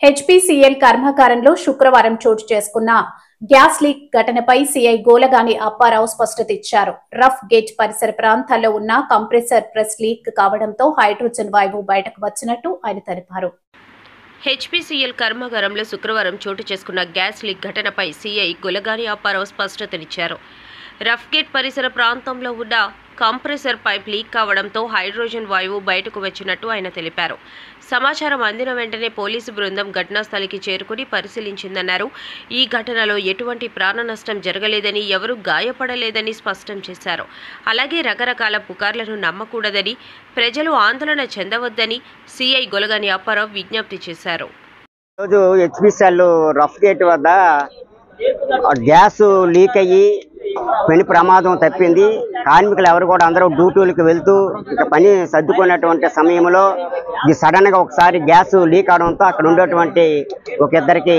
HPCL కర్మాగారంలో శుక్రవారం చోటు చేసుకున్న గ్యాస్ లీక్ ఘటనపై సీఐ గోలగాని అప్పారావు స్పష్టత ఇచ్చారు. రఫ్ గేట్ పరిసర ప్రాంతాల్లో ఉన్న కంప్రెసర్ ప్రెస్ లీక్ కావడంతో హైడ్రోజన్ వాయువు బయటకు వచ్చినట్టు ఆయన తెలిపారు. హెచ్పీసీఎల్ కర్మాగారంలో శుక్రవారం చోటు చేసుకున్న గ్యాస్ లీక్ ఘటనపై సీఐ గోలగాని అప్పారావు స్పష్టతనిచ్చారు. రఫ్ గేట్ పరిసర ప్రాంతంలో ఉన్న కంప్రెసర్ పైప్ లీక్ కావడంతో హైడ్రోజన్ వాయువు బయటకు వచ్చినట్టు ఆయన తెలిపారు. సమాచారం అందిన వెంటనే పోలీసు బృందం ఘటనాస్థలికి చేరుకుని పరిశీలించిందన్నారు. ఈ ఘటనలో ఎటువంటి ప్రాణ నష్టం జరగలేదని, ఎవరూ గాయపడలేదని స్పష్టం చేశారు. అలాగే రకరకాల పుకార్లను నమ్మకూడదని, ప్రజలు ఆందోళన చెందవద్దని సీఐ గోలగాని అప్పారావు విజ్ఞప్తి చేశారు. ఈరోజు హెచ్పీసీఎల్ రఫ్ గేట్ వద్ద గ్యాస్ లీక్ అయ్యి పని ప్రమాదం తప్పింది. కార్మికులు ఎవరు కూడా అందరూ డ్యూటీలకు వెళ్తూ ఇక పని సర్దుకునేటువంటి సమయంలో ఇది సడన్గా ఒకసారి గ్యాస్ లీక్ అవడంతో అక్కడ ఉండేటువంటి ఒక ఇద్దరికి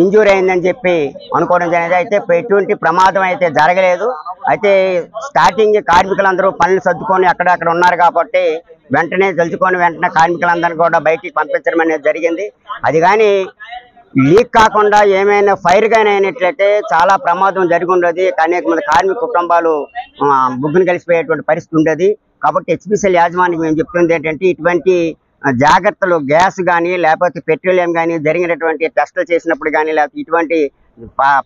ఇంజూరీ అయిందని చెప్పి అనుకోవడం జరిగింది. అయితే ఎటువంటి ప్రమాదం అయితే జరగలేదు. అయితే స్టార్టింగ్ కార్మికులందరూ పనులు సర్దుకొని అక్కడ ఉన్నారు కాబట్టి వెంటనే తెలుసుకొని వెంటనే కార్మికులందరినీ కూడా బయటికి పంపించడం అనేది జరిగింది. అది కానీ లీక్ కాకుండా ఏమైనా ఫైర్ గానీ అయినట్లయితే చాలా ప్రమాదం జరిగి ఉండేది. అనేక మంది కార్మిక కుటుంబాలు బుగ్గును కలిసిపోయేటువంటి పరిస్థితి ఉండేది. కాబట్టి హెచ్పీసీఎల్ యాజమాన్యం మేము చెప్తుంది ఏంటంటే ఇటువంటి జాగ్రత్తలు గ్యాస్ కానీ లేకపోతే పెట్రోలియం కానీ జరిగినటువంటి టెస్టులు చేసినప్పుడు కానీ లేకపోతే ఇటువంటి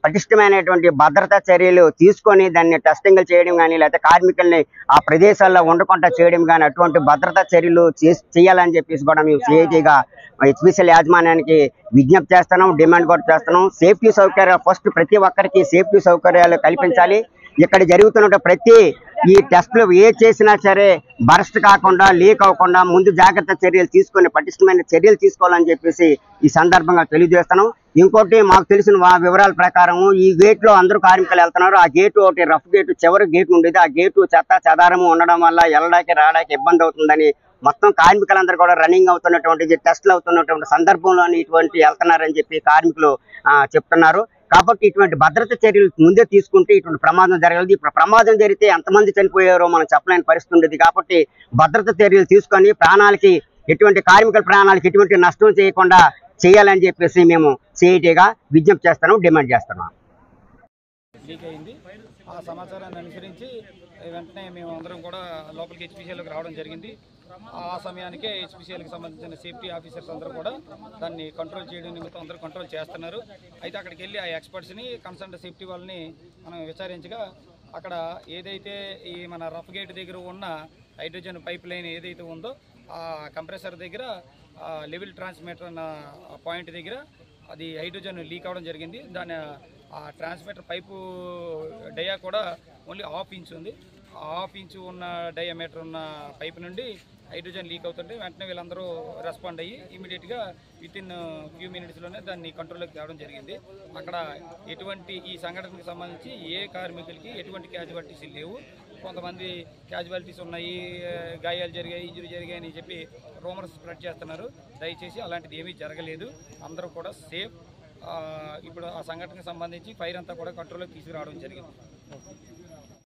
పటిష్టమైనటువంటి భద్రతా చర్యలు తీసుకొని దాన్ని టెస్టింగ్లు చేయడం కానీ లేకపోతే కార్మికుల్ని ఆ ప్రదేశాల్లో ఉండకుండా చేయడం కానీ అటువంటి భద్రతా చర్యలు చేయాలని చెప్పేసి కూడా మేము సిఐటిగా హెచ్పీసీఎల్ యాజమాన్యానికి విజ్ఞప్తి చేస్తున్నాం, డిమాండ్ కూడా చేస్తున్నాం. సేఫ్టీ సౌకర్యాలు ఫస్ట్ ప్రతి ఒక్కరికి సేఫ్టీ సౌకర్యాలు కల్పించాలి. ఇక్కడ జరుగుతున్న ప్రతి ఈ టెస్టులు ఏ చేసినా సరే బరస్ట్ కాకుండా లీక్ అవ్వకుండా ముందు జాగ్రత్త చర్యలు తీసుకొని పటిష్టమైన చర్యలు తీసుకోవాలని చెప్పేసి ఈ సందర్భంగా తెలియజేస్తున్నాం. ఇంకోటి మాకు తెలిసిన వివరాల ప్రకారం ఈ గేట్లో అందరూ కార్మికులు వెళ్తున్నారు. ఆ గేటు ఒకటి రఫ్ గేటు చివరి గేటు ఉండేది. ఆ గేటు చెత్త చెదారము ఉండడం వల్ల వెళ్ళడానికి రావడానికి ఇబ్బంది అవుతుందని మొత్తం కార్మికులందరూ కూడా రన్నింగ్ అవుతున్నటువంటి టెస్టులు అవుతున్నటువంటి సందర్భంలోని ఇటువంటి వెళ్తున్నారని చెప్పి కార్మికులు చెప్తున్నారు. కాబట్టి ఇటువంటి భద్రత చర్యలు ముందే తీసుకుంటే ఇటువంటి ప్రమాదం జరగలేదు. ఇప్పుడు ప్రమాదం జరిగితే ఎంతమంది చనిపోయారో మనం చెప్పలేని పరిస్థితి ఉండేది. కాబట్టి భద్రత చర్యలు తీసుకొని ప్రాణాలకి ఎటువంటి కార్మికుల ప్రాణాలకి ఎటువంటి నష్టం చేయకుండా చేయాలని చెప్పేసి మేము సిఐటిగా విజ్ఞప్తి చేస్తున్నాం, డిమాండ్ చేస్తున్నాం. ఆ సమాచారాన్ని అనుసరించి వెంటనే మేము అందరం కూడా లోపలికి హెచ్పీసీఎల్కి రావడం జరిగింది. ఆ సమయానికే హెచ్పీసీఎల్కి సంబంధించిన సేఫ్టీ ఆఫీసర్స్ అందరూ కూడా దాన్ని కంట్రోల్ చేయడం నిమిత్తం అందరూ కంట్రోల్ చేస్తున్నారు. అయితే అక్కడికి వెళ్ళి ఆ ఎక్స్పర్ట్స్ని కన్సర్న్ సేఫ్టీ వాళ్ళని మనం విచారించగా అక్కడ ఏదైతే ఈ మన రఫ్ గేట్ దగ్గర ఉన్న హైడ్రోజన్ పైప్ లైన్ ఏదైతే ఉందో ఆ కంప్రెసర్ దగ్గర లెవెల్ ట్రాన్స్మిటర్ అన్న పాయింట్ దగ్గర అది హైడ్రోజన్ లీక్ అవ్వడం జరిగింది. దాని ఆ ట్రాన్స్మిటర్ పైపు డయా కూడా ఓన్లీ హాఫ్ ఇంచ్ ఉంది. హాఫ్ ఇంచు ఉన్న డయామీటర్ ఉన్న పైపు నుండి హైడ్రోజన్ లీక్ అవుతుంటే వెంటనే వీళ్ళందరూ రెస్పాండ్ అయ్యి ఇమీడియట్గా విత్ ఇన్ ఫ్యూ మినిట్స్లోనే దాన్ని కంట్రోల్లోకి తేవడం జరిగింది. అక్కడ ఎటువంటి ఈ సంఘటనకు సంబంధించి ఏ కార్మికులకి ఎటువంటి క్యాజువాలిటీస్ లేవు. కొంతమంది క్యాజువాలిటీస్ ఉన్నాయి, గాయాలు జరిగాయి, ఇంజరీ జరిగాయి అని చెప్పి రూమర్స్ స్ప్రెడ్ చేస్తున్నారు. దయచేసి అలాంటిది ఏమీ జరగలేదు. అందరూ కూడా సేఫ్. ఇప్పుడు ఆ సంఘటనకు సంబంధించి ఫైర్ అంతా కూడా కంట్రోల్లోకి తీసుకురావడం జరిగింది.